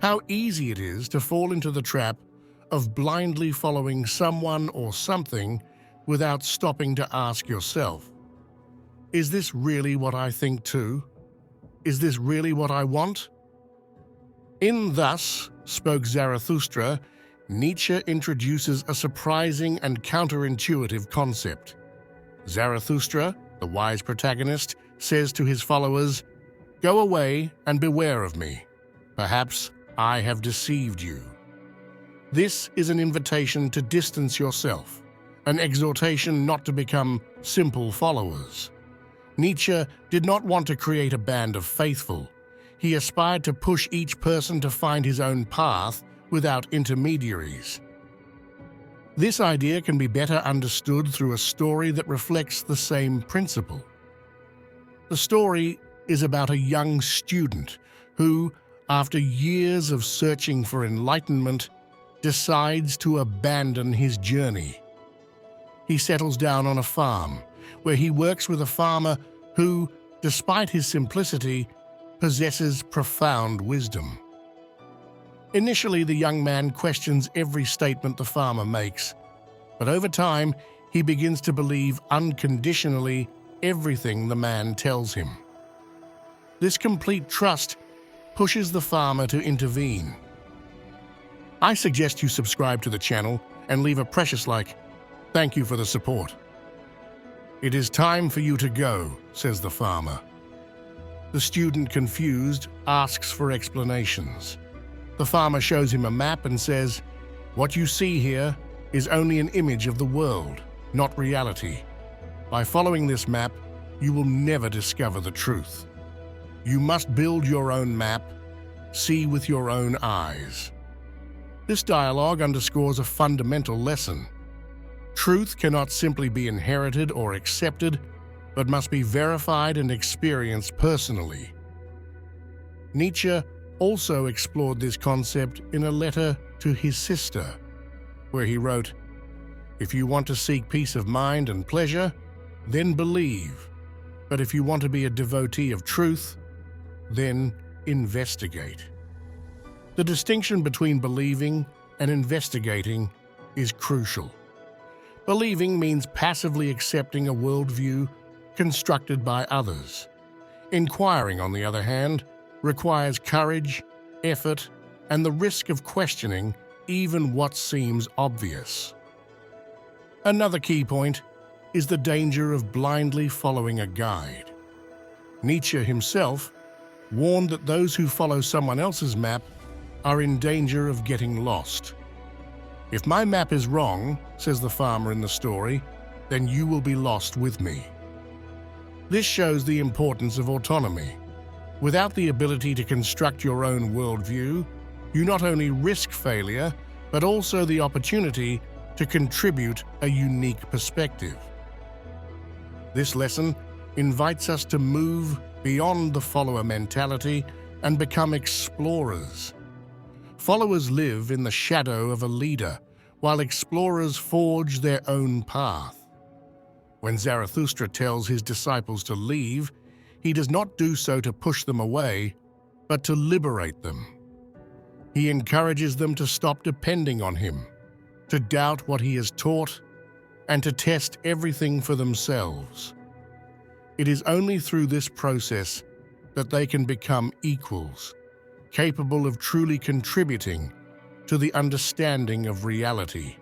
How easy it is to fall into the trap of blindly following someone or something without stopping to ask yourself, is this really what I think too? Is this really what I want? In Thus Spoke Zarathustra, Nietzsche introduces a surprising and counterintuitive concept. Zarathustra, the wise protagonist, says to his followers, "Go away and beware of me. Perhaps I have deceived you." This is an invitation to distance yourself, an exhortation not to become simple followers. Nietzsche did not want to create a band of faithful. He aspired to push each person to find his own path without intermediaries. This idea can be better understood through a story that reflects the same principle. The story is about a young student who, after years of searching for enlightenment, decides to abandon his journey. He settles down on a farm, where he works with a farmer who, despite his simplicity, possesses profound wisdom. Initially, the young man questions every statement the farmer makes, but over time, he begins to believe unconditionally everything the man tells him. This complete trust pushes the farmer to intervene. I suggest you subscribe to the channel and leave a precious like. Thank you for the support. "It is time for you to go," says the farmer. The student, confused, asks for explanations. The farmer shows him a map and says, "What you see here is only an image of the world, not reality. By following this map, you will never discover the truth. You must build your own map, see with your own eyes." This dialogue underscores a fundamental lesson. Truth cannot simply be inherited or accepted, but must be verified and experienced personally. Nietzsche also explored this concept in a letter to his sister, where he wrote, "If you want to seek peace of mind and pleasure, then believe. But if you want to be a devotee of truth, then investigate." The distinction between believing and investigating is crucial. Believing means passively accepting a worldview constructed by others. Inquiring, on the other hand, requires courage, effort, and the risk of questioning even what seems obvious. Another key point is the danger of blindly following a guide. Nietzsche himself warned that those who follow someone else's map are in danger of getting lost. "If my map is wrong," says the farmer in the story, "then you will be lost with me." This shows the importance of autonomy. Without the ability to construct your own worldview, you not only risk failure, but also the opportunity to contribute a unique perspective. This lesson invites us to move beyond the follower mentality and become explorers. Followers live in the shadow of a leader, while explorers forge their own path. When Zarathustra tells his disciples to leave, he does not do so to push them away, but to liberate them. He encourages them to stop depending on him, to doubt what he has taught, and to test everything for themselves. It is only through this process that they can become equals, capable of truly contributing to the understanding of reality.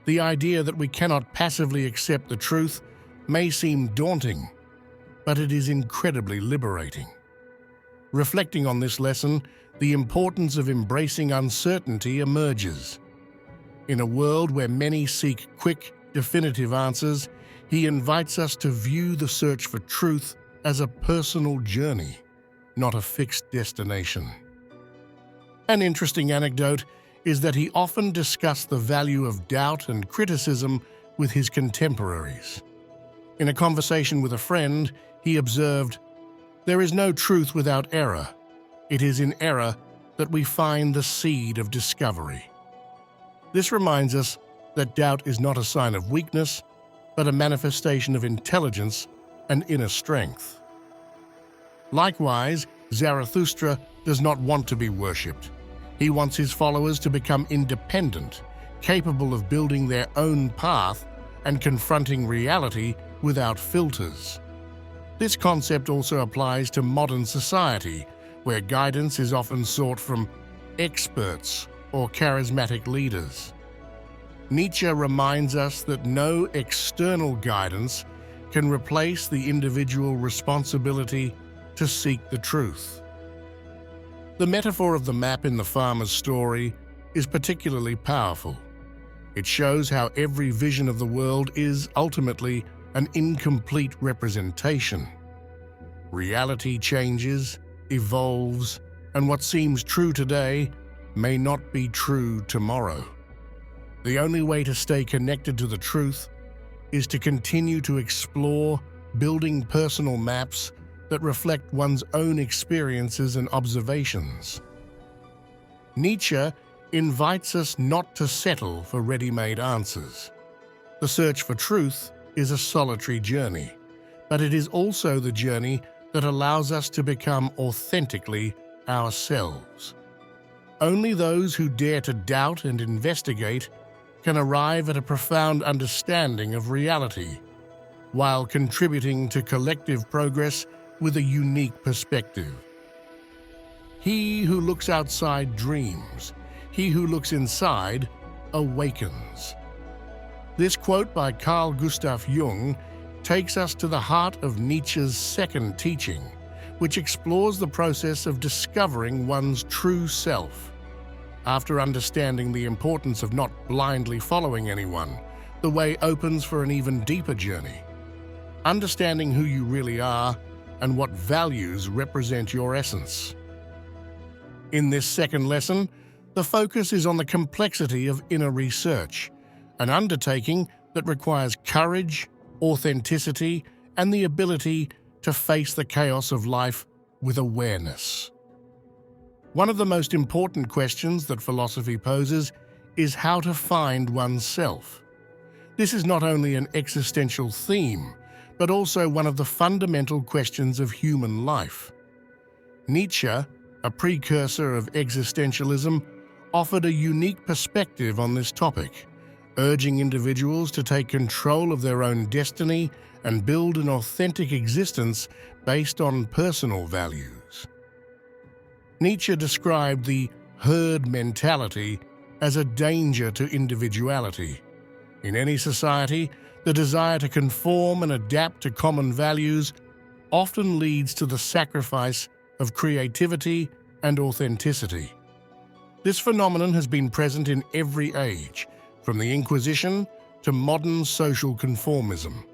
The idea that we cannot passively accept the truth may seem daunting, but it is incredibly liberating. Reflecting on this lesson, the importance of embracing uncertainty emerges. In a world where many seek quick, definitive answers, he invites us to view the search for truth as a personal journey, not a fixed destination. An interesting anecdote is that he often discussed the value of doubt and criticism with his contemporaries. In a conversation with a friend, he observed, "There is no truth without error. It is in error that we find the seed of discovery." This reminds us that doubt is not a sign of weakness, but a manifestation of intelligence and inner strength. Likewise, Zarathustra does not want to be worshipped. He wants his followers to become independent, capable of building their own path and confronting reality without filters. This concept also applies to modern society, where guidance is often sought from experts or charismatic leaders. Nietzsche reminds us that no external guidance can replace the individual responsibility to seek the truth. The metaphor of the map in the farmer's story is particularly powerful. It shows how every vision of the world is ultimately an incomplete representation. Reality changes, evolves, and what seems true today may not be true tomorrow. The only way to stay connected to the truth is to continue to explore, building personal maps that reflect one's own experiences and observations. Nietzsche invites us not to settle for ready-made answers. The search for truth is a solitary journey, but it is also the journey that allows us to become authentically ourselves. Only those who dare to doubt and investigate can arrive at a profound understanding of reality, while contributing to collective progress with a unique perspective. He who looks outside dreams. He who looks inside awakens. This quote by Carl Gustav Jung takes us to the heart of Nietzsche's second teaching, which explores the process of discovering one's true self. After understanding the importance of not blindly following anyone, the way opens for an even deeper journey. Understanding who you really are and what values represent your essence. In this second lesson, the focus is on the complexity of inner research, an undertaking that requires courage, authenticity, and the ability to face the chaos of life with awareness. One of the most important questions that philosophy poses is how to find oneself. This is not only an existential theme, but also one of the fundamental questions of human life. Nietzsche, a precursor of existentialism, offered a unique perspective on this topic, urging individuals to take control of their own destiny and build an authentic existence based on personal values. Nietzsche described the herd mentality as a danger to individuality. In any society, the desire to conform and adapt to common values often leads to the sacrifice of creativity and authenticity. This phenomenon has been present in every age, from the Inquisition to modern social conformism.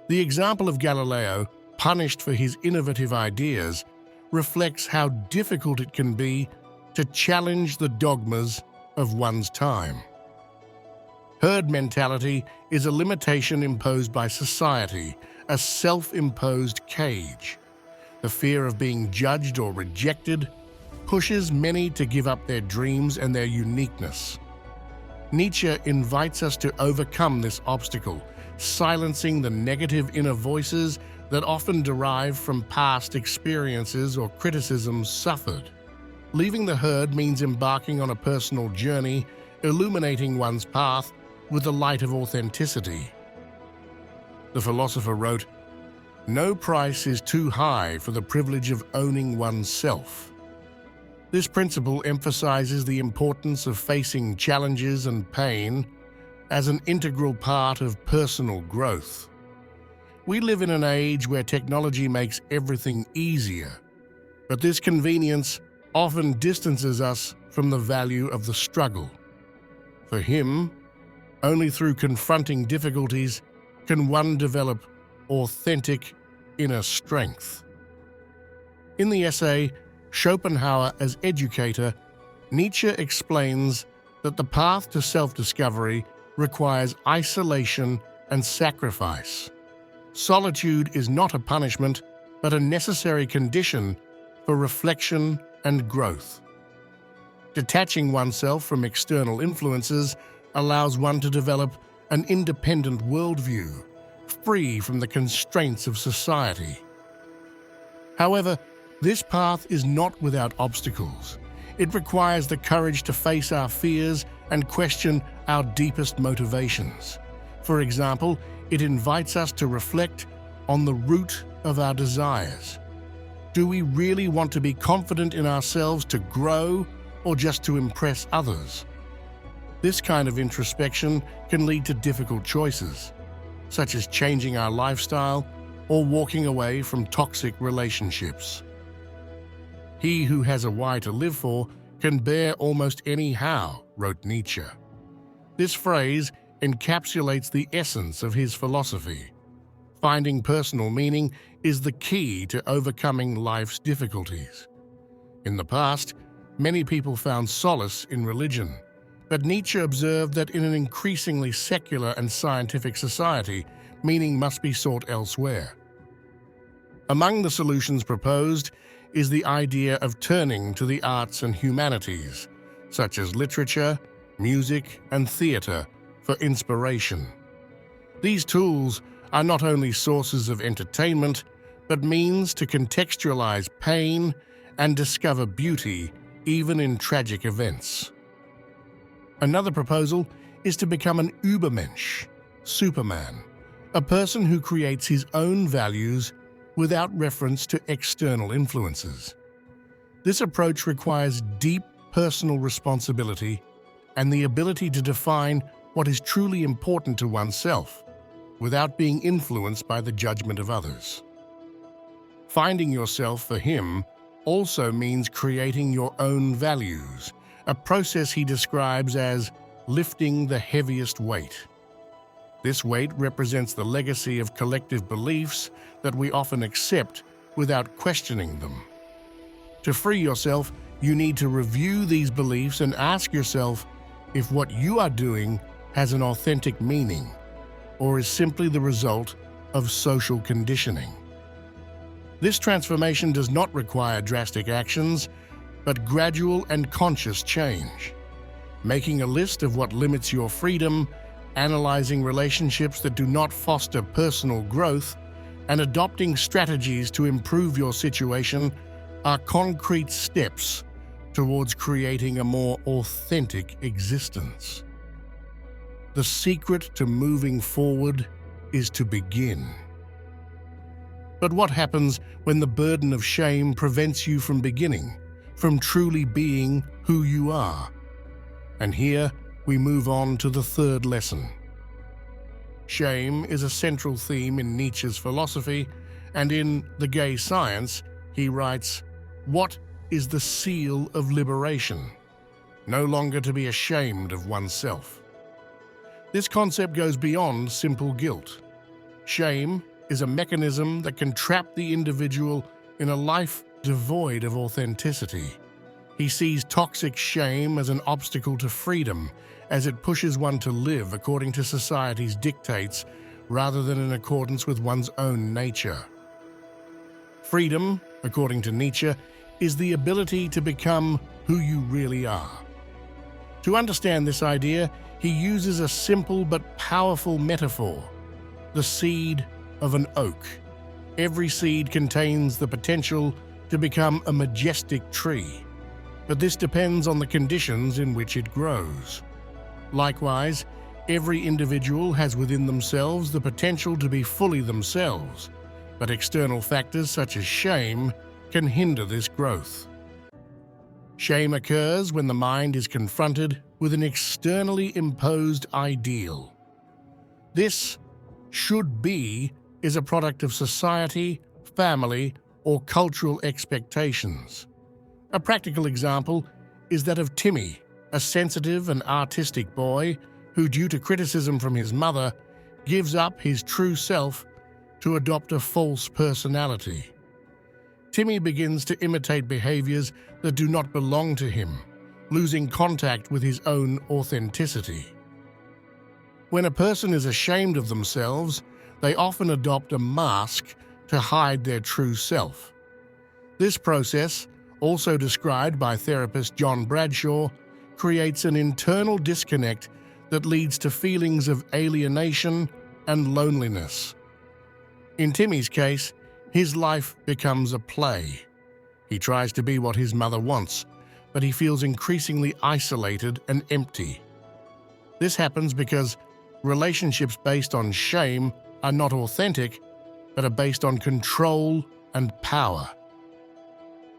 The example of Galileo, punished for his innovative ideas, reflects how difficult it can be to challenge the dogmas of one's time. Herd mentality is a limitation imposed by society, a self-imposed cage. The fear of being judged or rejected pushes many to give up their dreams and their uniqueness. Nietzsche invites us to overcome this obstacle, silencing the negative inner voices that often derive from past experiences or criticisms suffered. Leaving the herd means embarking on a personal journey, illuminating one's path with the light of authenticity. The philosopher wrote, "No price is too high for the privilege of owning oneself." This principle emphasizes the importance of facing challenges and pain as an integral part of personal growth. We live in an age where technology makes everything easier, but this convenience often distances us from the value of the struggle. For him, only through confronting difficulties can one develop authentic inner strength. In the essay, Schopenhauer as Educator, Nietzsche explains that the path to self-discovery requires isolation and sacrifice. Solitude is not a punishment, but a necessary condition for reflection and growth. Detaching oneself from external influences allows one to develop an independent worldview, free from the constraints of society. However, This path is not without obstacles. It requires the courage to face our fears and question our deepest motivations. For example, it invites us to reflect on the root of our desires. Do we really want to be confident in ourselves to grow or just to impress others? This kind of introspection can lead to difficult choices, such as changing our lifestyle or walking away from toxic relationships. He who has a why to live for can bear almost any how, wrote Nietzsche. This phrase encapsulates the essence of his philosophy. Finding personal meaning is the key to overcoming life's difficulties. In the past, many people found solace in religion, but Nietzsche observed that in an increasingly secular and scientific society, meaning must be sought elsewhere. Among the solutions proposed is the idea of turning to the arts and humanities, such as literature, music, and theater, for inspiration. These tools are not only sources of entertainment, but means to contextualize pain and discover beauty even in tragic events. Another proposal is to become an Übermensch, Superman, a person who creates his own values without reference to external influences. This approach requires deep personal responsibility and the ability to define what is truly important to oneself without being influenced by the judgment of others. Finding yourself for him also means creating your own values, a process he describes as lifting the heaviest weight. This weight represents the legacy of collective beliefs that we often accept without questioning them. To free yourself, you need to review these beliefs and ask yourself if what you are doing has an authentic meaning or is simply the result of social conditioning. This transformation does not require drastic actions, but gradual and conscious change. Making a list of what limits your freedom, analyzing relationships that do not foster personal growth, and adopting strategies to improve your situation are concrete steps towards creating a more authentic existence. The secret to moving forward is to begin. But what happens when the burden of shame prevents you from beginning, from truly being who you are? And here we move on to the third lesson. Shame is a central theme in Nietzsche's philosophy, and in The Gay Science, he writes, "What is the seal of liberation? No longer to be ashamed of oneself." This concept goes beyond simple guilt. Shame is a mechanism that can trap the individual in a life devoid of authenticity. He sees toxic shame as an obstacle to freedom, as it pushes one to live according to society's dictates rather than in accordance with one's own nature. Freedom, according to Nietzsche, is the ability to become who you really are. To understand this idea, he uses a simple but powerful metaphor: the seed of an oak. Every seed contains the potential to become a majestic tree, but this depends on the conditions in which it grows. Likewise, every individual has within themselves the potential to be fully themselves, but external factors such as shame can hinder this growth. Shame occurs when the mind is confronted with an externally imposed ideal. This should be is a product of society, family, or cultural expectations. A practical example is that of Timmy, a sensitive and artistic boy who, due to criticism from his mother, gives up his true self to adopt a false personality. Timmy begins to imitate behaviors that do not belong to him, losing contact with his own authenticity. When a person is ashamed of themselves, they often adopt a mask to hide their true self. This process, also described by therapist John Bradshaw, creates an internal disconnect that leads to feelings of alienation and loneliness. In Timmy's case, his life becomes a play. He tries to be what his mother wants, but he feels increasingly isolated and empty. This happens because relationships based on shame are not authentic, but are based on control and power.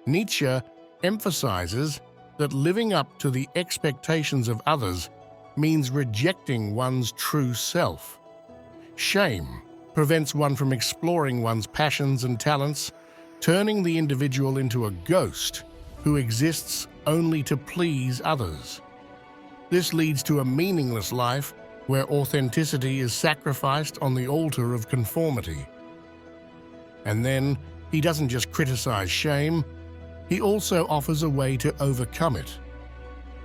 Nietzsche emphasizes that living up to the expectations of others means rejecting one's true self. Shame prevents one from exploring one's passions and talents, turning the individual into a ghost who exists only to please others. This leads to a meaningless life where authenticity is sacrificed on the altar of conformity. And then, he doesn't just criticize shame, he also offers a way to overcome it.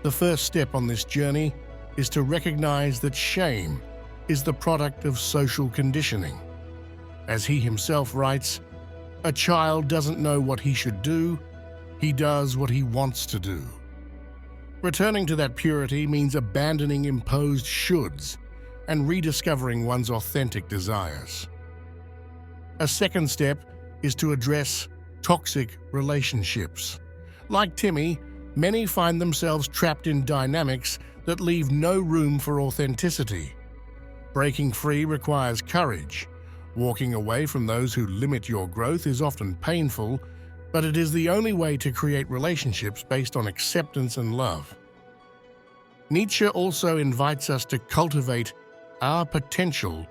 The first step on this journey is to recognize that shame is the product of social conditioning. As he himself writes, "A child doesn't know what he should do, he does what he wants to do." Returning to that purity means abandoning imposed shoulds and rediscovering one's authentic desires. A second step is to address toxic relationships. Like Timmy, many find themselves trapped in dynamics that leave no room for authenticity. Breaking free requires courage. Walking away from those who limit your growth is often painful, but it is the only way to create relationships based on acceptance and love. Nietzsche also invites us to cultivate our potential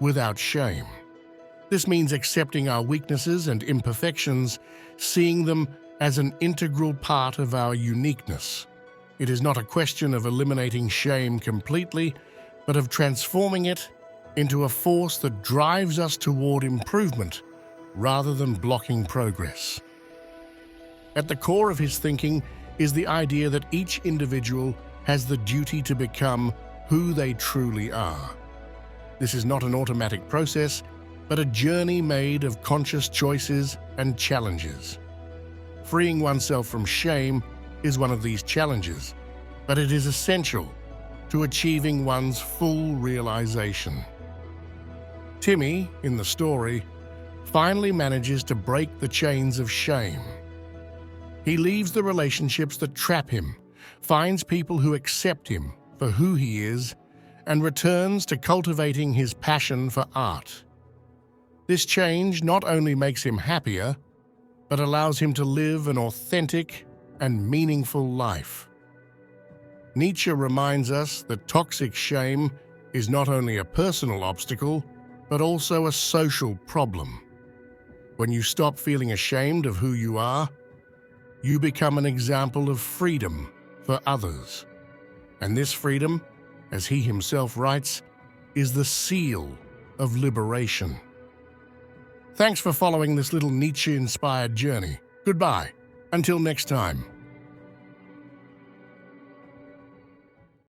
without shame. This means accepting our weaknesses and imperfections, seeing them as an integral part of our uniqueness. It is not a question of eliminating shame completely, but of transforming it into a force that drives us toward improvement rather than blocking progress. At the core of his thinking is the idea that each individual has the duty to become who they truly are. This is not an automatic process, but a journey made of conscious choices and challenges. Freeing oneself from shame is one of these challenges, but it is essential to achieving one's full realization. Timmy, in the story, finally manages to break the chains of shame. He leaves the relationships that trap him, finds people who accept him for who he is, and returns to cultivating his passion for art. This change not only makes him happier, but allows him to live an authentic and meaningful life. Nietzsche reminds us that toxic shame is not only a personal obstacle, but also a social problem. When you stop feeling ashamed of who you are, you become an example of freedom for others. And this freedom, as he himself writes, is the seal of liberation. Thanks for following this little Nietzsche-inspired journey. Goodbye. Until next time.